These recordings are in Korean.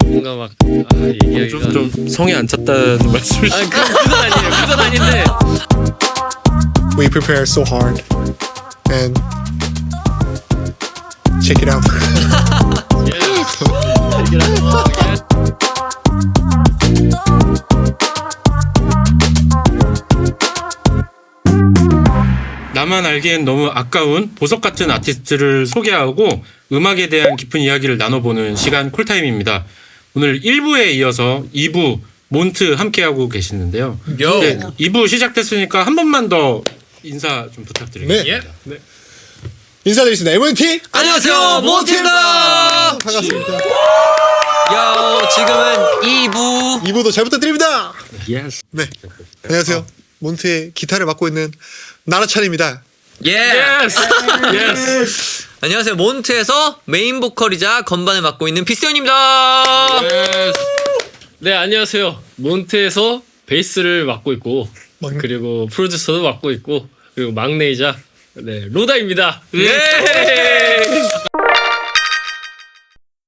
뭔가 막 얘기하기가 좀 성에 안 찼다는 말씀이시죠? 그건 아니에요. 그건 아닌데 We prepare so hard and check it out. 나만 알기엔 너무 아까운 보석 같은 아티스트를 소개하고 음악에 대한 깊은 이야기를 나눠보는 시간 쿨타임입니다. 오늘 1부에 이어서 2부 몬트 함께하고 계시는데요. 네, 2부 시작됐으니까 한 번만 더 인사 좀 부탁드리겠습니다. 네. 인사드리겠습니다. MNT 안녕하세요, 몬티입니다. 반갑습니다. 야, 지금은 2부. 2부도 잘 부탁드립니다. Yes. 네. 안녕하세요. 몬트의 기타를 맡고 있는 나라찬입니다. 예. Yes. Yes. 안녕하세요, 몬트에서 메인 보컬이자 건반을 맡고 있는 비스연입니다. Yes. 네 안녕하세요. 몬트에서 베이스를 맡고 있고 막내. 그리고 프로듀서도 맡고 있고 그리고 막내이자 로다입니다.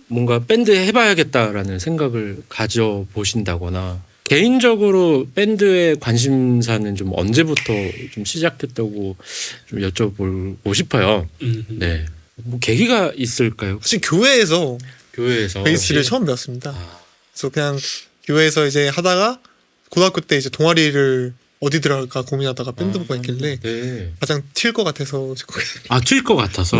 뭔가 밴드 해봐야겠다라는 생각을 가져보신다거나 개인적으로 밴드의 관심사는 좀 언제부터 좀 시작됐다고 좀 여쭤보고 싶어요. 네, 뭐 계기가 있을까요? 사실 교회에서 교회에서 베이스를 처음 배웠습니다. 그래서 그냥 교회에서 이제 하다가 고등학교 때 이제 동아리를 어디 들어갈까 고민하다가 밴드부가 있길래 네. 가장 튈 것 같아서 거기. 튈 것 같아서.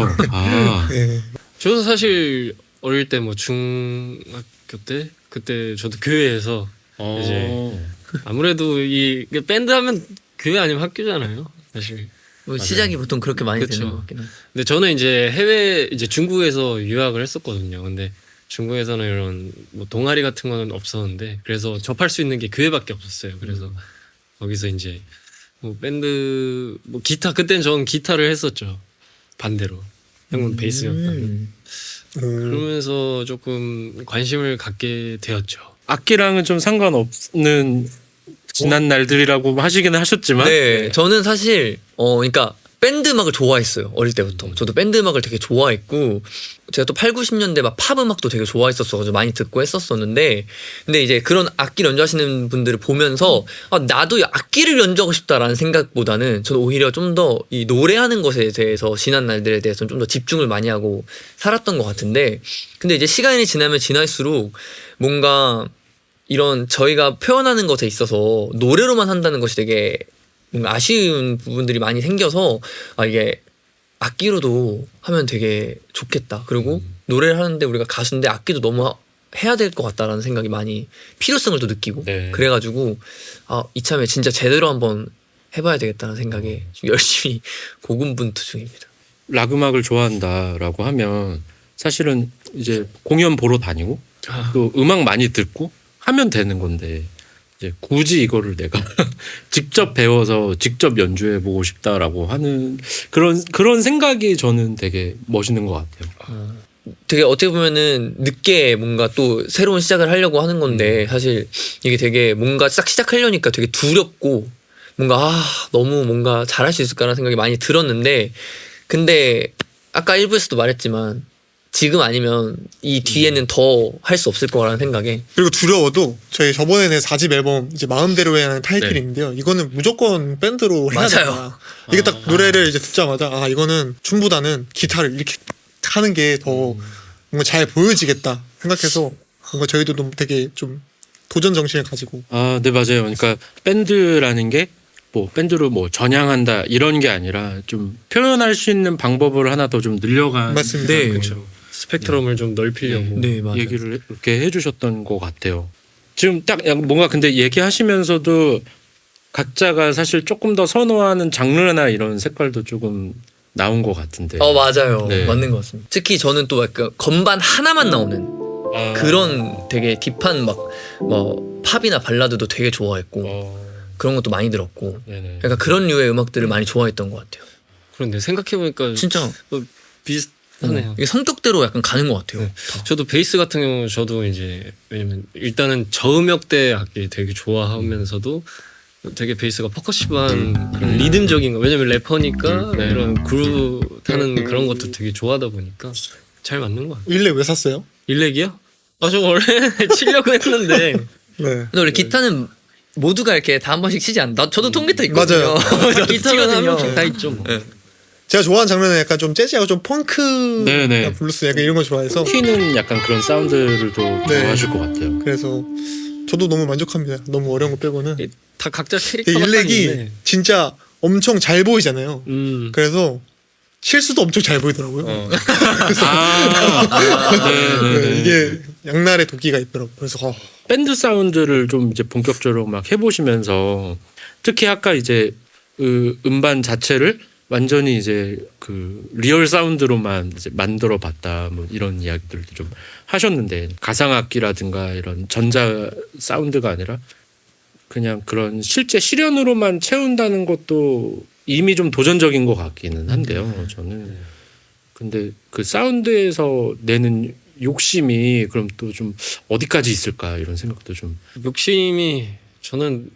네. 저도 사실 어릴 때 뭐 중학교 때 그때 저도 교회에서 이제 아무래도 이 밴드 하면 교회 아니면 학교잖아요. 사실. 뭐 시작이 보통 그렇게 많이 그쵸. 되는 것 같긴 해. 근데 저는 이제 해외 이제 중국에서 유학을 했었거든요. 근데 중국에서는 이런 뭐 동아리 같은 거는 없었는데 그래서 접할 수 있는 게 교회밖에 없었어요. 그래서 거기서 이제 뭐 밴드 뭐 기타 그때는 저는 기타를 했었죠. 반대로 형은 베이스였다면 그러면서 조금 관심을 갖게 되었죠. 악기랑은 좀 상관없는 지난 날들이라고 하시기는 하셨지만 네, 저는 사실 그러니까 밴드 음악을 좋아했어요. 어릴 때부터. 저도 밴드 음악을 되게 좋아했고 제가 또 8, 90년대 막 팝 음악도 되게 좋아했었어가지고 많이 듣고 했었었는데 근데 이제 그런 악기를 연주하시는 분들을 보면서 나도 악기를 연주하고 싶다라는 생각보다는 저는 오히려 좀 더 이 노래하는 것에 대해서 지난 날들에 대해서 좀 더 집중을 많이 하고 살았던 것 같은데 근데 이제 시간이 지나면 지날수록 뭔가 이런 저희가 표현하는 것에 있어서 노래로만 한다는 것이 되게 뭔가 아쉬운 부분들이 많이 생겨서 이게 악기로도 하면 되게 좋겠다. 그리고 노래를 하는데 우리가 가수인데 악기도 너무 해야 될 것 같다라는 생각이 많이 필요성을 또 느끼고 네. 그래가지고 이참에 진짜 제대로 한번 해봐야 되겠다는 생각에 좀 열심히 고군분투 중입니다. 락 음악을 좋아한다라고 하면 사실은 이제 공연 보러 다니고 또 음악 많이 듣고 하면 되는 건데 이제 굳이 이거를 내가 직접 배워서 직접 연주해 보고 싶다라고 하는 그런 생각이 저는 되게 멋있는 것 같아요. 되게 어떻게 보면은 늦게 뭔가 또 새로운 시작을 하려고 하는 건데 사실 이게 되게 뭔가 딱 시작하려니까 되게 두렵고 뭔가 너무 뭔가 잘할 수 있을까라는 생각이 많이 들었는데 근데 아까 1부에서도 말했지만 지금 아니면 이 뒤에는 더 할 수 없을 거라는 생각에 그리고 두려워도 저희 저번에 낸 4집 앨범 이제 마음대로 해라는 타이틀이 네. 있는데요. 이거는 무조건 밴드로 해야 맞아요. 된다. 이게 딱 노래를 이제 듣자마자 이거는 춤보다는 기타를 이렇게 하는 게 더 뭔가 잘 보여지겠다 생각해서 뭔가 저희도 좀 되게 좀 도전 정신을 가지고 네 맞아요. 그러니까 밴드라는 게 뭐 밴드로 뭐 전향한다 이런 게 아니라 좀 표현할 수 있는 방법을 하나 더 좀 늘려간 맞습니다. 네. 그렇죠. 스펙트럼을 좀 넓히려고. 네 맞아요. 얘기를 이렇게 해주셨던 것 같아요. 지금 딱 뭔가 근데 얘기하시면서도 각자가 사실 조금 더 선호하는 장르나 이런 색깔도 조금 나온 것 같은데. 맞아요. 네. 맞는 것 같습니다. 특히 저는 또 약간 건반 하나만 나오는 그런 되게 딥한 막 팝이나 발라드도 되게 좋아했고 그런 것도 많이 들었고 네네. 약간 그런 류의 음악들을 많이 좋아했던 것 같아요. 그런데 생각해보니까 진짜 비슷하네요. 이게 성격대로 약간 가는 것 같아요. 저도 베이스 같은 경우 저도 이제 왜냐면 일단은 저음역대 악기 되게 좋아하면서도 되게 베이스가 퍼커시브한 그런 리듬적인 거 왜냐면 래퍼니까 이런 그루브 타는 그런 것도 되게 좋아하다 보니까 잘 맞는 것 같아요. 일렉 왜 샀어요? 일렉이요? 저 원래 치려고 했는데 네. 근데 원래 기타는 모두가 이렇게 다 한 번씩 치지 않나? 저도 통기타 있거든요. 맞아요. 저도 기타는 한 치거든요. 명씩 다 있죠. 뭐. 네. 제가 좋아하는 장르는 약간 좀 재즈하고 좀 펑크, 네네. 블루스 약간 이런 거 좋아해서 튀는 약간 그런 사운드를 또 네. 좋아하실 것 같아요. 그래서 저도 너무 만족합니다. 너무 어려운 거 빼고는 다 각자 캐릭터가 딱 일렉이 있는데. 진짜 엄청 잘 보이잖아요. 음. 그래서 실수도 엄청 잘 보이더라고요. 네네네. 이게 양날의 도끼가 있더라고요. 그래서 밴드 사운드를 좀 이제 본격적으로 막 해보시면서 특히 아까 이제 그 음반 자체를 완전히 이제 그 리얼 사운드로만 이제 만들어 봤다 뭐 이런 이야기들도 좀 하셨는데 가상악기라든가 이런 전자 사운드가 아니라 그냥 그런 실제 실현으로만 채운다는 것도 이미 좀 도전적인 것 같기는 한데요. 저는 근데 그 사운드에서 내는 욕심이 그럼 또 좀 어디까지 있을까 이런 생각도 좀 욕심이 저는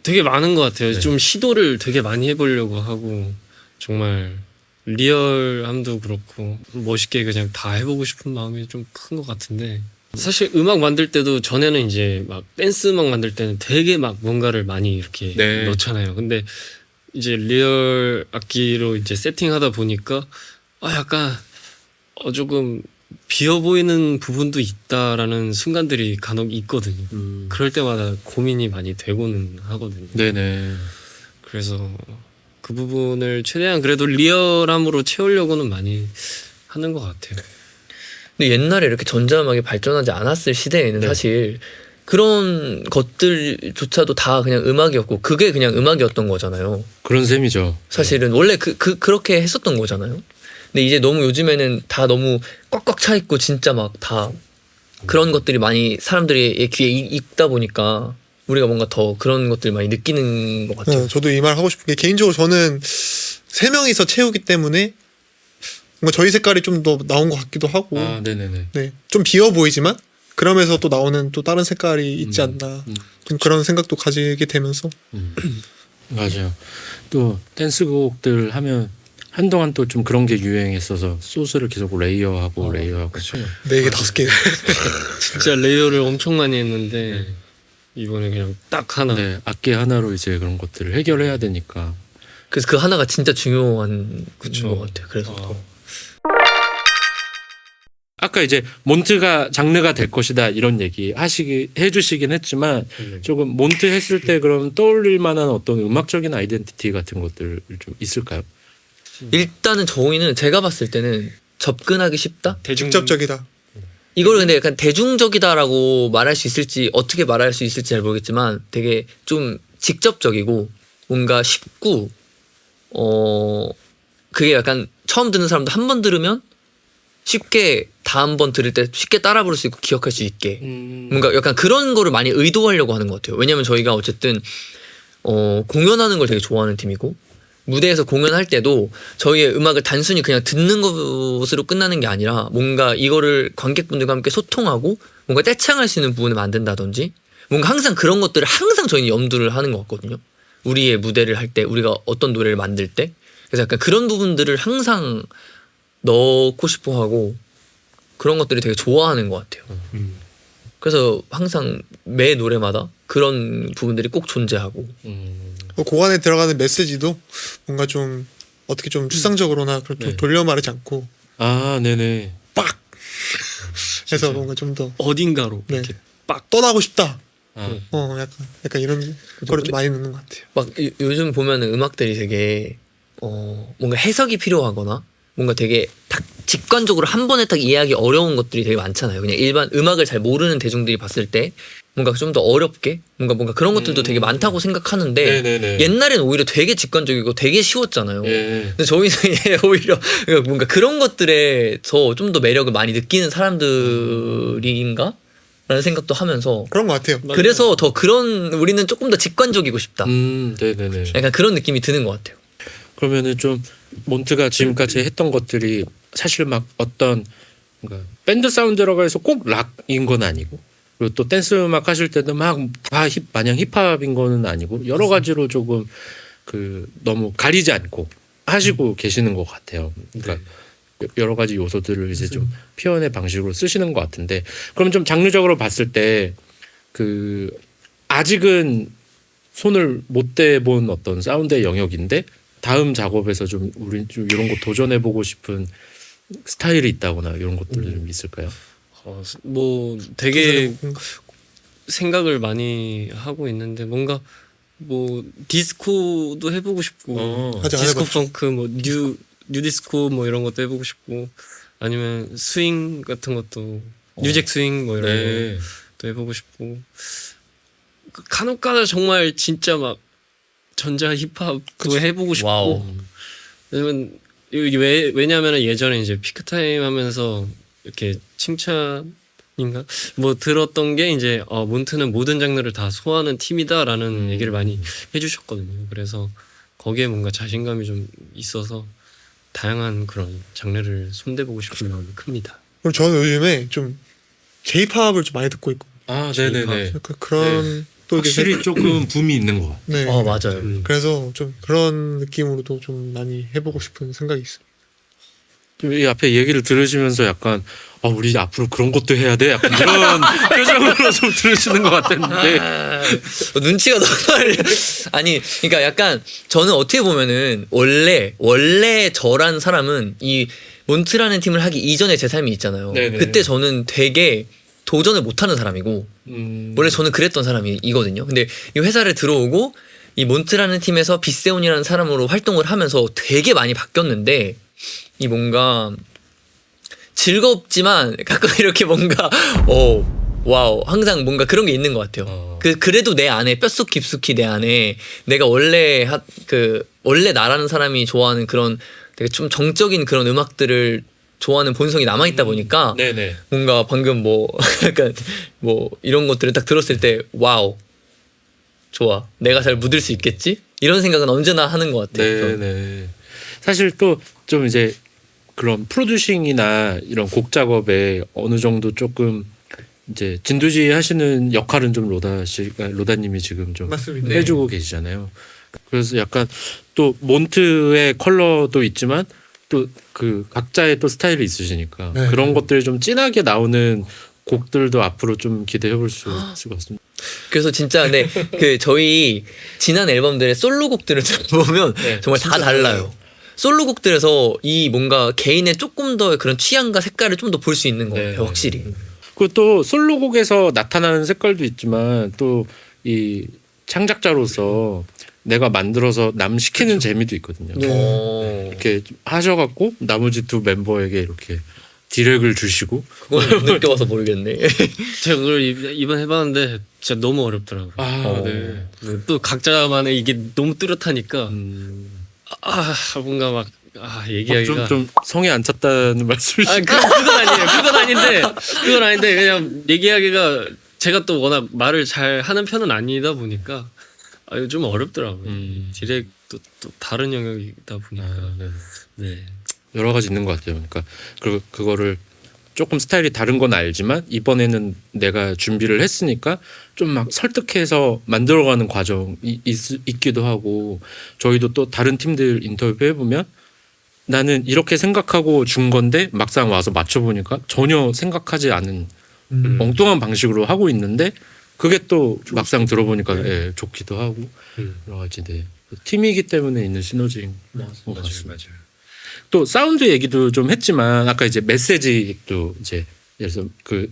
되게 많은 것 같아요. 네. 좀 시도를 되게 많이 해보려고 하고 정말 리얼함도 그렇고 멋있게 그냥 다 해보고 싶은 마음이 좀 큰 것 같은데 사실 음악 만들 때도 전에는 이제 막 댄스 음악 만들 때는 되게 막 뭔가를 많이 이렇게 네. 넣잖아요. 근데 이제 리얼 악기로 이제 세팅하다 보니까 약간 조금 비어 보이는 부분도 있다라는 순간들이 간혹 있거든요. 그럴 때마다 고민이 많이 되고는 하거든요. 네네. 그래서 그 부분을 최대한 그래도 리얼함으로 채우려고는 많이 하는 것 같아요. 근데 옛날에 이렇게 전자음악이 발전하지 않았을 시대에는 네. 사실 그런 것들조차도 다 그냥 음악이었고 그게 그냥 음악이었던 거잖아요. 그런 셈이죠. 사실은 원래 그렇게 했었던 거잖아요. 근데 이제 너무 요즘에는 다 너무 꽉꽉 차 있고 진짜 막 다 그런 것들이 많이 사람들의 귀에 있다 보니까 우리가 뭔가 더 그런 것들 많이 느끼는 것 같아요. 저도 이 말 하고 싶은 게 개인적으로 저는 세 명이서 채우기 때문에 뭔가 저희 색깔이 좀 더 나온 것 같기도 하고 아 네네네. 네, 좀 비어 보이지만 그러면서 또 나오는 또 다른 색깔이 있지 않나 좀 그런 생각도 가지게 되면서 맞아요. 또 댄스곡들 하면 한동안 또 좀 그런 게 유행했어서 소스를 계속 레이어하고 레이어하고. 네 개 다섯 개 진짜 레이어를 엄청 많이 했는데 이번에 그냥 딱 하나. 네, 악기 하나로 이제 그런 것들을 해결해야 되니까. 그래서 그 하나가 진짜 중요한 그쵸. 것 같아요. 그래서 더. 아까 이제 몬트가 장르가 될 것이다 이런 얘기 해주시긴 했지만 조금 몬트 했을 때 그럼 떠올릴 만한 어떤 음악적인 아이덴티티 같은 것들 좀 있을까요? 일단은 저희는 제가 봤을 때는 접근하기 쉽다? 직접적이다. 이걸 근데 약간 대중적이다라고 말할 수 있을지 어떻게 말할 수 있을지 잘 모르겠지만 되게 좀 직접적이고 뭔가 쉽고 그게 약간 처음 듣는 사람도 한 번 들으면 쉽게 다음 번 들을 때 쉽게 따라 부를 수 있고 기억할 수 있게 뭔가 약간 그런 거를 많이 의도하려고 하는 것 같아요. 왜냐면 저희가 어쨌든 공연하는 걸 되게 좋아하는 팀이고 무대에서 공연할 때도 저희의 음악을 단순히 그냥 듣는 것으로 끝나는 게 아니라 뭔가 이거를 관객분들과 함께 소통하고 뭔가 떼창할 수 있는 부분을 만든다든지 뭔가 항상 그런 것들을 항상 저희는 염두를 하는 것 같거든요. 우리의 무대를 할 때 우리가 어떤 노래를 만들 때 그래서 약간 그런 부분들을 항상 넣고 싶어 하고 그런 것들이 되게 좋아하는 것 같아요. 그래서 항상 매 노래마다 그런 부분들이 꼭 존재하고 곡 안에 들어가는 메시지도 뭔가 좀 어떻게 좀 추상적으로나 좀 네. 돌려 말하지 않고 아 네네. 빡 해서 뭔가 좀 더 어딘가로 네. 이렇게 떠나고 싶다. 아, 약간 이런 거를 좀 많이 넣는 것 같아요. 막 요즘 보면은 음악들이 되게 뭔가 해석이 필요하거나 뭔가 되게 딱 직관적으로 한 번에 딱 이해하기 어려운 것들이 되게 많잖아요. 그냥 일반 음악을 잘 모르는 대중들이 봤을 때 뭔가 좀 더 어렵게 뭔가 그런 것들도 되게 많다고 생각하는데 네네네. 옛날에는 오히려 되게 직관적이고 되게 쉬웠잖아요. 예. 근데 저희는 오히려 뭔가 그런 것들에서 좀 더 매력을 많이 느끼는 사람들인가? 라는 생각도 하면서 그런 것 같아요. 그래서 더 그런 우리는 조금 더 직관적이고 싶다. 네네네. 약간 그런 느낌이 드는 것 같아요. 그러면은 좀 몬트가 지금까지 했던 것들이 사실 막 어떤 그러니까 밴드 사운드라고 해서 꼭 락인 건 아니고 그리고 또 댄스 음악 하실 때도 막 다 마냥 힙합인 거는 아니고 여러 가지로 조금 그 너무 가리지 않고 하시고 계시는 것 같아요. 그러니까 여러 가지 요소들을 이제 좀 표현의 방식으로 쓰시는 것 같은데 그럼 좀 장르적으로 봤을 때 그 아직은 손을 못 대본 어떤 사운드의 영역인데 다음 작업에서 좀 우리 좀 이런 거 도전해보고 싶은 스타일이 있다거나 이런 것들 좀 있을까요? 뭐 되게 생각을 많이 하고 있는데 뭔가 뭐 디스코도 해보고 싶고 아직 안 디스코 해봤죠. 펑크 뭐 뉴 디스코 뭐 이런 것도 해보고 싶고 아니면 스윙 같은 것도 뉴잭 스윙 뭐 이런 것도 해보고 싶고 간혹가다 정말 진짜 막 전자 힙합도 해보고 싶고 와우. 왜냐면 왜냐면은 예전에 이제 피크타임 하면서 이렇게 칭찬인가 뭐 들었던 게 이제 몬트는 모든 장르를 다 소화하는 팀이다라는 얘기를 많이 해주셨거든요. 그래서 거기에 뭔가 자신감이 좀 있어서 다양한 그런 장르를 손대보고 싶은 마음이 큽니다. 그럼 저는 요즘에 좀 J-팝을 좀 많이 듣고 있고 아, 네네네. 그런 또 이게 확실히 조금 붐이 있는 것 같아요. 네. 맞아요. 그래서 좀 그런 느낌으로도 좀 많이 해보고 싶은 생각이 있어요. 좀 이 앞에 얘기를 들으시면서 약간 우리 앞으로 그런 것도 해야 돼? 약간 이런 표정으로 좀 들으시는 것 같았는데 눈치가 너무 빨리. 아니, 그러니까 약간 저는 어떻게 보면은 원래 저란 사람은 이 몬트라는 팀을 하기 이전에 제 삶이 있잖아요. 네네. 그때 저는 되게 도전을 못하는 사람이고 원래 저는 그랬던 사람이거든요. 근데 이 회사를 들어오고 이 몬트라는 팀에서 빗세온이라는 사람으로 활동을 하면서 되게 많이 바뀌었는데 이 뭔가 즐겁지만 가끔 이렇게 뭔가 와우 항상 뭔가 그런 게 있는 것 같아요. 그래도 내 안에 뼛속 깊숙이 내 안에 내가 원래 원래 나라는 사람이 좋아하는 그런 되게 좀 정적인 그런 음악들을 좋아하는 본성이 남아 있다 보니까 네네. 뭔가 방금 뭐 약간 뭐 이런 것들을 딱 들었을 때 와우 좋아 내가 잘 묻을 수 있겠지 이런 생각은 언제나 하는 것 같아요. 네네. 사실 또 좀 이제 그런 프로듀싱이나 이런 곡 작업에 어느 정도 조금 이제 진두지 하시는 역할은 좀 로다님이 지금 좀 맞습니다. 해주고 계시잖아요. 그래서 약간 또 몬트의 컬러도 있지만 또 그 각자의 또 스타일이 있으시니까 네. 그런 것들이 좀 진하게 나오는 곡들도 앞으로 좀 기대해 볼 수 있을 것 같습니다. 그래서 진짜 근데 저희 지난 앨범들의 솔로곡들을 보면 네, 정말 다 달라요. 솔로곡들에서 이 뭔가 개인의 조금 더 그런 취향과 색깔을 좀 더 볼 수 있는 것 같아요. 네. 확실히. 그리고 또 솔로곡에서 나타나는 색깔도 있지만 또 이 창작자로서 내가 만들어서 남 시키는 재미도 있거든요. 이렇게 하셔갖고 나머지 두 멤버에게 이렇게 디렉을 주시고 그건 느껴봐서 모르겠네. 제가 그걸 이번 해봤는데 진짜 너무 어렵더라고요. 네. 또 각자만의 이게 너무 뚜렷하니까 뭔가 막 얘기하기가 좀 성에 안 찼다는 말씀이시죠? 그건 아니에요. 그건 아닌데 그냥 얘기하기가 제가 또 워낙 말을 잘 하는 편은 아니다 보니까 이거 좀 어렵더라고요. 디렉도 또 다른 영역이다 보니까 네. 여러 가지 있는 것 같아요. 그러니까 그거를 조금 스타일이 다른 건 알지만 이번에는 내가 준비를 했으니까 좀 막 설득해서 만들어가는 과정이 있기도 하고 저희도 또 다른 팀들 인터뷰 해보면 나는 이렇게 생각하고 준 건데 막상 와서 맞춰보니까 전혀 생각하지 않은 엉뚱한 방식으로 하고 있는데 그게 또 막상 들어보니까 좋기도 하고 여러 가지 팀이기 때문에 있는 시너지인 것 같습니다. 또 사운드 얘기도 좀 했지만 아까 이제 메시지도 이제 그래서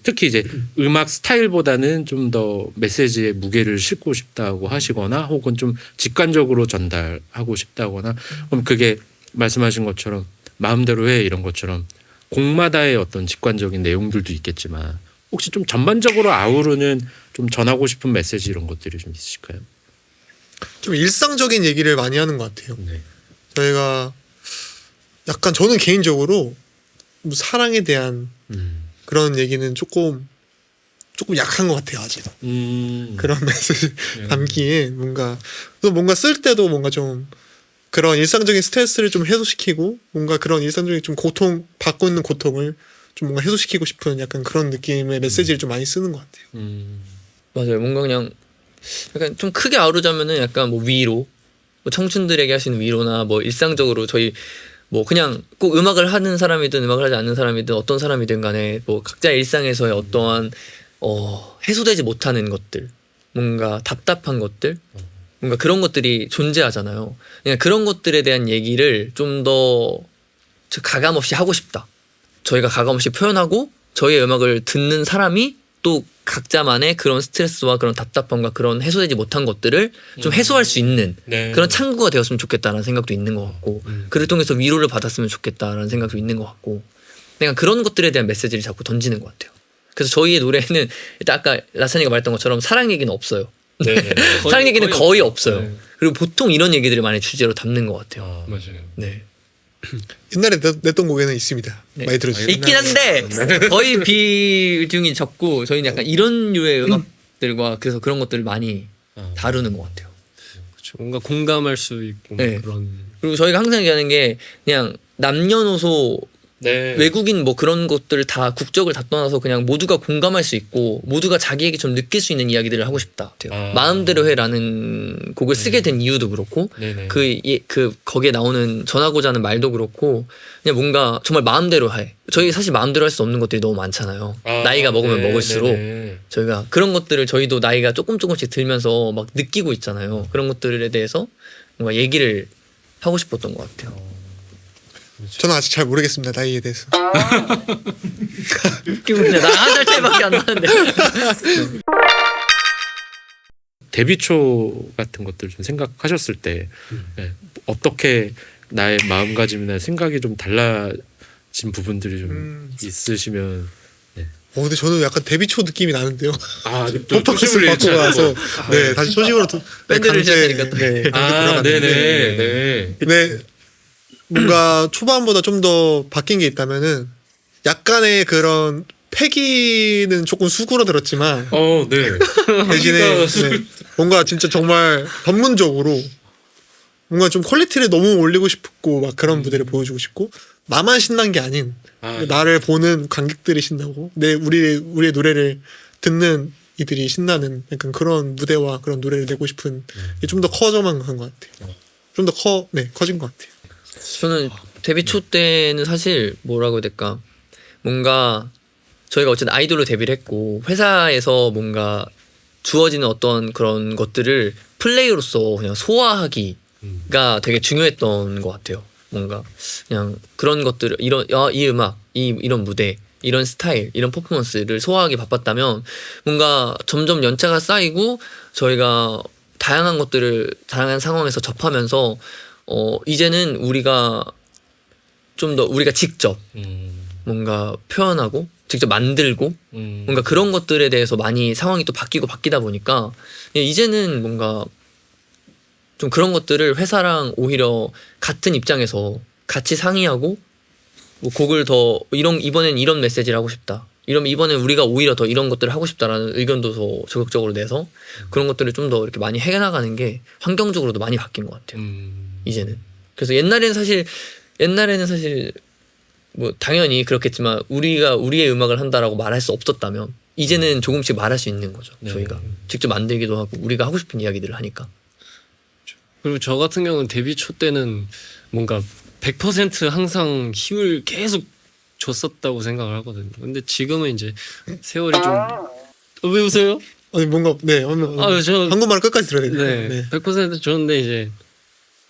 특히 이제 음악 스타일보다는 좀 더 메시지에 무게를 싣고 싶다고 하시거나 혹은 좀 직관적으로 전달하고 싶다거나 그럼 그게 말씀하신 것처럼 마음대로 해 이런 것처럼 곡마다의 어떤 직관적인 내용들도 있겠지만 혹시 좀 전반적으로 아우르는 좀 전하고 싶은 메시지 이런 것들이 좀 있으실까요? 좀 일상적인 얘기를 많이 하는 것 같아요. 네. 저희가 약간 저는 개인적으로 뭐 사랑에 대한 그런 얘기는 조금 약한 것 같아요 아직. 그런 메시지 담기에 뭔가 쓸 때도 뭔가 좀 그런 일상적인 스트레스를 좀 해소시키고 뭔가 그런 일상적인 좀 받고 있는 고통을 좀 뭔가 해소시키고 싶은 약간 그런 느낌의 메시지를 좀 많이 쓰는 것 같아요. 맞아요. 뭔가 그냥 약간 좀 크게 아우르자면은 약간 뭐 위로, 뭐 청춘들에게 하시는 위로나 뭐 일상적으로 저희 뭐 그냥 꼭 음악을 하는 사람이든 음악을 하지 않는 사람이든 어떤 사람이든 간에 뭐 각자의 일상에서의 어떠한 해소되지 못하는 것들, 뭔가 답답한 것들, 뭔가 그런 것들이 존재하잖아요. 그냥 그런 것들에 대한 얘기를 좀 더 가감 없이 하고 싶다. 저희가 가감 없이 표현하고 저희의 음악을 듣는 사람이 또 각자만의 그런 스트레스와 그런 답답함과 그런 해소되지 못한 것들을 좀 해소할 수 있는 네. 그런 창구가 되었으면 좋겠다라는 생각도 있는 것 같고 그를 통해서 위로를 받았으면 좋겠다라는 생각도 있는 것 같고 그냥 그런 것들에 대한 메시지를 자꾸 던지는 것 같아요. 그래서 저희의 노래는 일단 아까 라찬이가 말했던 것처럼 사랑 얘기는 없어요. 네. 사랑 얘기는 거의 없어요. 네. 그리고 보통 이런 얘기들을 많이 주제로 담는 것 같아요. 맞아요. 네. 옛날에 냈던 곡에는 있습니다. 네. 많이 들어주세요. 있긴 한데 거의 비중이 적고 저희는 약간 이런 류의 음악들과 그래서 그런 것들을 많이 다루는 것 같아요. 그렇죠. 뭔가 공감할 수 있고 네. 그런. 그리고 저희가 항상 얘기하는 게 그냥 남녀노소 네. 외국인 뭐 그런 것들 다 국적을 다 떠나서 그냥 모두가 공감할 수 있고 모두가 자기에게 좀 느낄 수 있는 이야기들을 하고 싶다. 마음대로 해라는 곡을 쓰게 된 이유도 그렇고 네네. 그 거기에 나오는 전하고자 하는 말도 그렇고 그냥 뭔가 정말 마음대로 해. 저희 사실 마음대로 할 수 없는 것들이 너무 많잖아요. 나이가 먹으면 네, 먹을수록 네네. 저희가 그런 것들을 저희도 나이가 조금씩 들면서 막 느끼고 있잖아요. 그런 것들에 대해서 뭔가 얘기를 하고 싶었던 것 같아요. 저는 아직 잘 모르겠습니다. 나이에 대해서. 웃기고 그냥 나 한 살 차이밖에 안 나는데. 데뷔 초 같은 것들 좀 생각하셨을 때 네, 어떻게 나의 마음가짐이나 생각이 좀 달라진 부분들이 좀 있으시면 근데 저는 약간 데뷔 초 느낌이 나는데요. 또 퍼포먼스를 받고 나서 네 다시 초심으로 밴드를 강제 시작하니까 또. 네, 강제 네네 들어갔는데 네. 근데 뭔가 초반보다 좀 더 바뀐 게 있다면은 약간의 그런 패기는 조금 수그러들었지만 네. 대신에 네, 뭔가 진짜 정말 전문적으로 뭔가 좀 퀄리티를 너무 올리고 싶고 막 그런 무대를 보여주고 싶고 나만 신난 게 아닌 나를 보는 관객들이 신나고 우리의 노래를 듣는 이들이 신나는 약간 그런 무대와 그런 노래를 내고 싶은 게 좀 더 커져만 간 것 같아요. 좀 더 커진 것 같아요. 저는 데뷔 초 때는 사실 뭐라고 해야 될까 뭔가 저희가 어쨌든 아이돌로 데뷔를 했고 회사에서 뭔가 주어지는 어떤 그런 것들을 플레이로서 그냥 소화하기가 되게 중요했던 것 같아요. 뭔가 그냥 그런 것들을 이 음악 이런 무대 이런 스타일 이런 퍼포먼스를 소화하기 바빴다면 뭔가 점점 연차가 쌓이고 저희가 다양한 상황에서 접하면서 이제는 우리가 좀 더 우리가 직접 뭔가 표현하고 직접 만들고 뭔가 그런 것들에 대해서 많이 상황이 또 바뀌다 보니까 이제는 뭔가 좀 그런 것들을 회사랑 오히려 같은 입장에서 같이 상의하고 뭐 곡을 더 이번엔 이런 메시지를 하고 싶다. 이번엔 우리가 오히려 더 이런 것들을 하고 싶다라는 의견도 더 적극적으로 내서 그런 것들을 좀 더 이렇게 많이 해나가는 게 환경적으로도 많이 바뀐 것 같아요. 이제는. 그래서 옛날에는 사실 뭐 당연히 그렇겠지만 우리의 음악을 한다라고 말할 수 없었다면 이제는 조금씩 말할 수 있는 거죠. 저희가 직접 만들기도 하고 우리가 하고 싶은 이야기들을 하니까. 그리고 저 같은 경우는 데뷔 초 때는 뭔가 100% 항상 힘을 계속 줬었다고 생각을 하거든요. 근데 지금은 이제 세월이 좀 왜 웃어요? 아니 뭔가 저 한국말을 끝까지 들어야 되니까. 네, 100% 줬는데 이제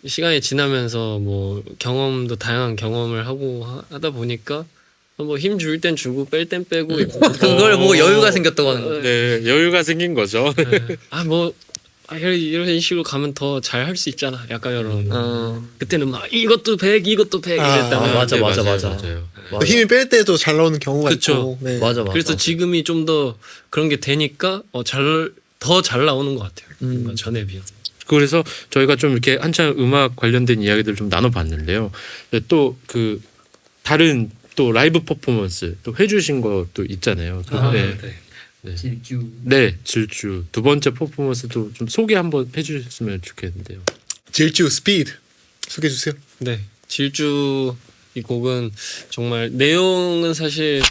시간이 지나면서 뭐 경험도 다양한 경험을 하고 하다 보니까 뭐 힘 줄 땐 주고 뺄 땐 빼고 그걸 보고 여유가 생겼다고 하는 거죠. 네, 여유가 생긴 거죠. 이런 식으로 가면 더 잘 할 수 있잖아. 약간 이런. 그때는 막 이것도 100 이랬다면 맞아. 맞아요. 또 힘이 뺄 때도 잘 나오는 경우가 그쵸. 있고. 네. 맞아. 그래서 지금이 좀 더 그런 게 되니까 더 잘 나오는 것 같아요. 뭔가 전에 비해. 그래서 저희가 좀 이렇게 한참 음악 관련된 이야기들을 좀 나눠봤는데요. 또 그 다른 또 라이브 퍼포먼스 또 해주신 것도 있잖아요. 질주 두 번째 퍼포먼스도 좀 소개 한번 해주셨으면 좋겠는데요. 질주 스피드 소개해 주세요. 네, 질주 이 곡은 정말 내용은 사실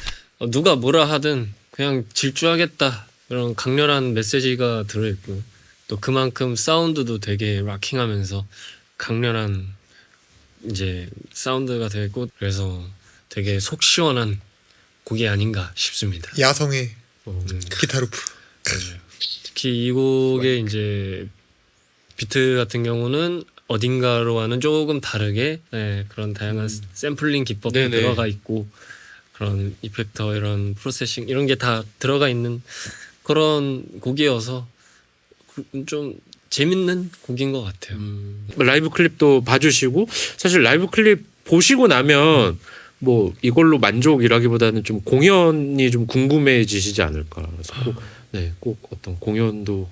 누가 뭐라 하든 그냥 질주하겠다 그런 강렬한 메시지가 들어있고 또 그만큼 사운드도 되게 락킹하면서 강렬한 이제 사운드가 되고 그래서 되게 속 시원한 곡이 아닌가 싶습니다. 야성의 음, 기타루프. 맞아요. 특히 이 곡의 이제 비트 같은 경우는 어딘가로와는 조금 다르게 그런 다양한 샘플링 기법도 네네. 들어가 있고 그런 이펙터 이런 프로세싱 이런 게 다 들어가 있는 그런 곡이어서 좀 재밌는 곡인 것 같아요. 라이브 클립도 봐주시고 사실 라이브 클립 보시고 나면 뭐 이걸로 만족이라기보다는 좀 공연이 좀 궁금해지시지 않을까. 그래서 꼭 어떤 공연도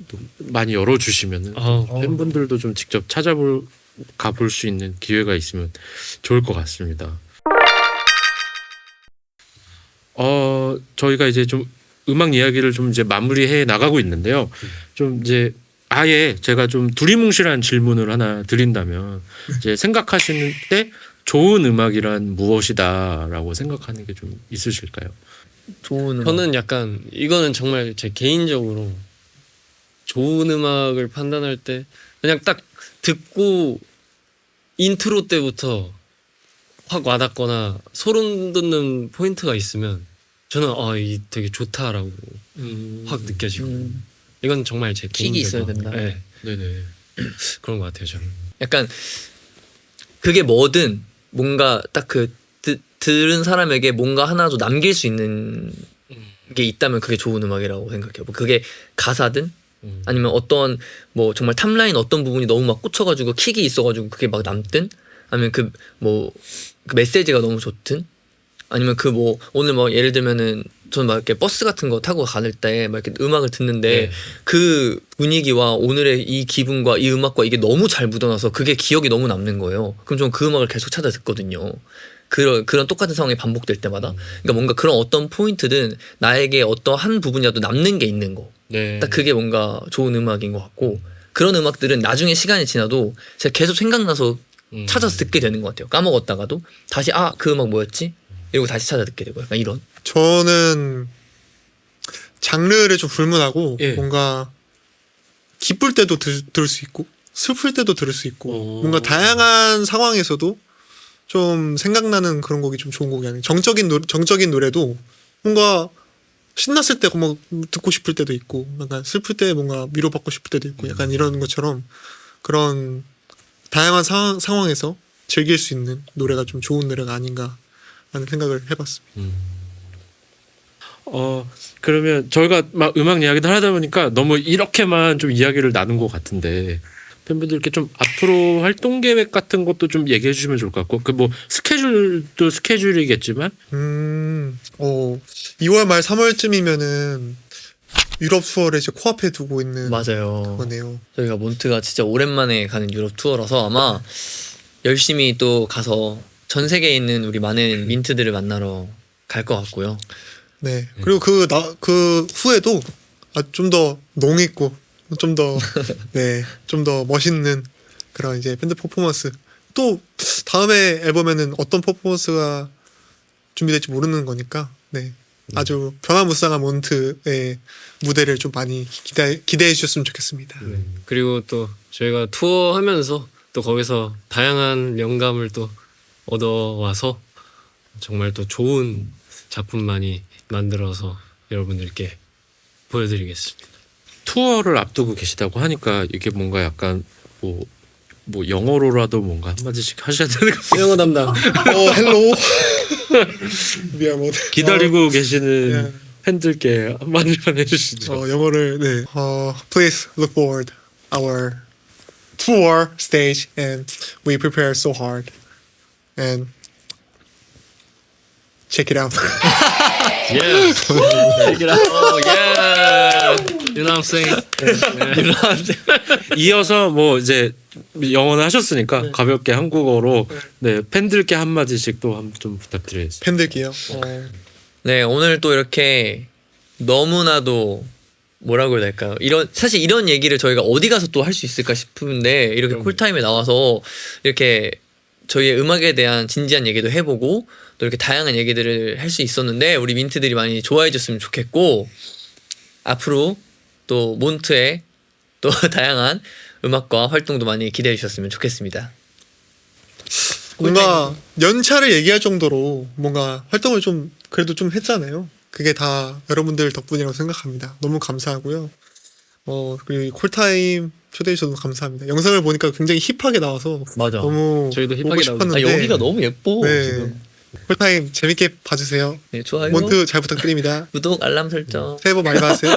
또 많이 열어주시면은 팬분들도 좀 직접 가볼 수 있는 기회가 있으면 좋을 것 같습니다. 저희가 이제 좀 음악 이야기를 좀 이제 마무리해 나가고 있는데요. 좀 이제 아예 제가 좀 두리뭉실한 질문을 하나 드린다면 이제 생각하시는 때 좋은 음악이란 무엇이다라고 생각하는 게 좀 있으실까요? 좋은 음악. 저는 약간 이거는 정말 제 개인적으로 좋은 음악을 판단할 때 그냥 딱 듣고 인트로 때부터 확 와닿거나 소름 돋는 포인트가 있으면 저는 이 되게 좋다라고 확 느껴지고 이건 정말 제 킥이 있어야 개인적인 된다. 네, 네네. 그런 것 같아요 저는. 약간 그게 뭐든 뭔가 딱 그 들은 사람에게 뭔가 하나도 남길 수 있는 게 있다면 그게 좋은 음악이라고 생각해요. 뭐 그게 가사든 아니면 어떤 뭐 정말 탑라인 어떤 부분이 너무 막 꽂혀가지고 킥이 있어가지고 그게 막 남든 아니면 그 메시지가 너무 좋든 아니면 그 뭐 오늘 뭐 예를 들면은 저는 막 이렇게 버스 같은 거 타고 가는 때 막 이렇게 음악을 듣는데 네. 그 분위기와 오늘의 이 기분과 이 음악과 이게 너무 잘 묻어나서 그게 기억이 너무 남는 거예요. 그럼 좀 그 음악을 계속 찾아 듣거든요. 그런 똑같은 상황이 반복될 때마다. 그러니까 뭔가 그런 어떤 포인트든 나에게 어떤 한 부분이라도 남는 게 있는 거. 네. 딱 그게 뭔가 좋은 음악인 것 같고 그런 음악들은 나중에 시간이 지나도 제가 계속 생각나서 찾아서 듣게 되는 것 같아요. 까먹었다가도 다시 그 음악 뭐였지? 이러고 다시 찾아 듣게 되고 약간 이런. 저는 장르를 좀 불문하고 예. 뭔가 기쁠 때도 들을 수 있고 슬플 때도 들을 수 있고 뭔가 다양한 상황에서도 좀 생각나는 그런 곡이 좀 좋은 곡이 아니에요. 정적인 노래도 뭔가 신났을 때 뭐 듣고 싶을 때도 있고 약간 슬플 때 뭔가 위로받고 싶을 때도 있고 약간 이런 것처럼 그런 다양한 상황에서 즐길 수 있는 노래가 좀 좋은 노래가 아닌가 하는 생각을 해봤습니다. 그러면 저희가 막 음악 이야기를 하다 보니까 너무 이렇게만 좀 이야기를 나눈 것 같은데 팬분들께 좀 앞으로 활동 계획 같은 것도 좀 얘기해 주시면 좋을 것 같고 그 뭐 스케줄도 스케줄이겠지만 2월 말 3월쯤이면은 유럽 투어를 이제 코앞에 두고 있는 맞아요. 거네요. 저희가 몬트가 진짜 오랜만에 가는 유럽 투어라서 아마 열심히 또 가서 전 세계에 있는 우리 많은 민트들을 만나러 갈 것 같고요. 네. 그리고 그 후에도 좀 더 농있고 좀 더 좀 더 멋있는 그런 이제 밴드 퍼포먼스 또 다음에 앨범에는 어떤 퍼포먼스가 준비될지 모르는 거니까 아주 변화무쌍한 몬트의 무대를 좀 많이 기대해 주셨으면 좋겠습니다. 그리고 또 저희가 투어하면서 또 거기서 다양한 영감을 또 얻어와서 정말 또 좋은 작품 많이 만들어서 여러분들께 보여드리겠습니다. 투어를 앞두고 계시다고 하니까 이게 뭔가 약간 뭐 영어로라도 뭔가 한마디씩 하셔야 되는 거 영어 담당. 헬로. 미안해. 기다리고 계시는 예. 팬들께 한마디만 해주시죠. 영어를 Please look forward our tour stage and we prepare so hard and check it out. Yeah. Check it out. Oh yeah. You know what I'm saying? 이어서 뭐 이제 영어는 하셨으니까 가볍게 한국어로 팬들께 한마디씩 또 좀 부탁드리겠습니다. 팬들게요. 네, 오늘 또 이렇게 너무나도 뭐라고 해야 될까요? 사실 이런 얘기를 저희가 어디 가서 또 할 수 있을까 싶은데 이렇게 쿨타임에 나와서 이렇게 저희의 음악에 대한 진지한 얘기도 해보고 또 이렇게 다양한 얘기들을 할 수 있었는데 우리 민트들이 많이 좋아해 줬으면 좋겠고 앞으로 또 몬트의 또 다양한 음악과 활동도 많이 기대해 주셨으면 좋겠습니다. 뭔가 연차를 얘기할 정도로 뭔가 활동을 좀 그래도 좀 했잖아요. 그게 다 여러분들 덕분이라고 생각합니다. 너무 감사하고요. 그리고 콜타임 초대해 주셔서 감사합니다. 영상을 보니까 굉장히 힙하게 나와서 맞아. 너무 저희도 보고 힙하게 싶었는데 여기가 너무 예뻐. 네. 지금. 콜타임 재밌게 봐주세요. 네, 좋아요. 몬트 잘 부탁드립니다. 구독, 알람 설정. 새해 복 많이 받으세요.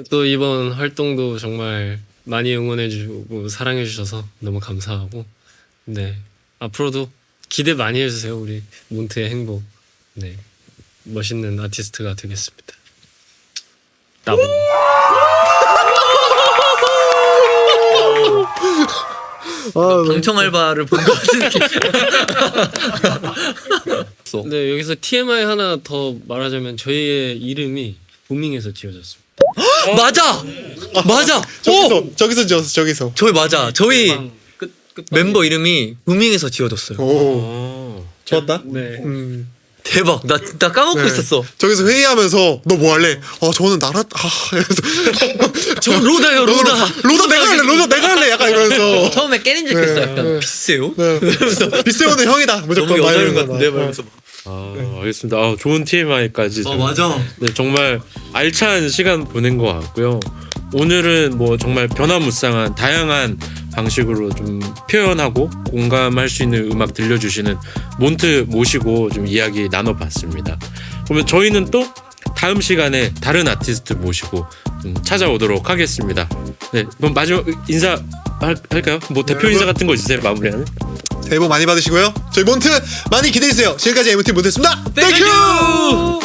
또 이번 활동도 정말 많이 응원해주고 사랑해주셔서 너무 감사하고 네 앞으로도 기대 많이 해주세요. 우리 몬트의 행복. 네 멋있는 아티스트가 되겠습니다. 따봉. 방청 알바를 본 것 같은 느낌. 네 여기서 TMI 하나 더 말하자면 저희의 이름이 부밍에서 지어졌습니다. 맞아, 맞아. 저기서 지었어. 저기서. 저희 맞아. 저희 끝 멤버 이름이 무밍에서 지어졌어요. 오 좋았다. 네. 대박. 나 까먹고 네. 있었어. 저기서 회의하면서 너 뭐 할래? 저는 나라 이러면서 저 로다요, 로다. 로다 내가 할래. 로다 내가 할래. 약간 이러면서 처음에 깨는 줄 알았어. 네, 약간 네. 비세요? 네. 비세오는 형이다. 무조건 너무 여자인 것 막 같은데. 이러면서. 말면서. 알겠습니다. 좋은 TMI까지. 맞아. 네, 정말 알찬 시간 보낸 것 같고요. 오늘은 뭐 정말 변화무쌍한 다양한 방식으로 좀 표현하고 공감할 수 있는 음악 들려주시는 몬트 모시고 좀 이야기 나눠봤습니다. 그러면 저희는 또 다음 시간에 다른 아티스트 모시고 좀 찾아오도록 하겠습니다. 네, 그럼 마지막 인사 할까요? 뭐 대표 인사 같은 거 있으세요? 마무리하는? 새해 복 많이 받으시고요. 저희 몬트 많이 기대해주세요. 지금까지 MT 몬트였습니다. 땡큐!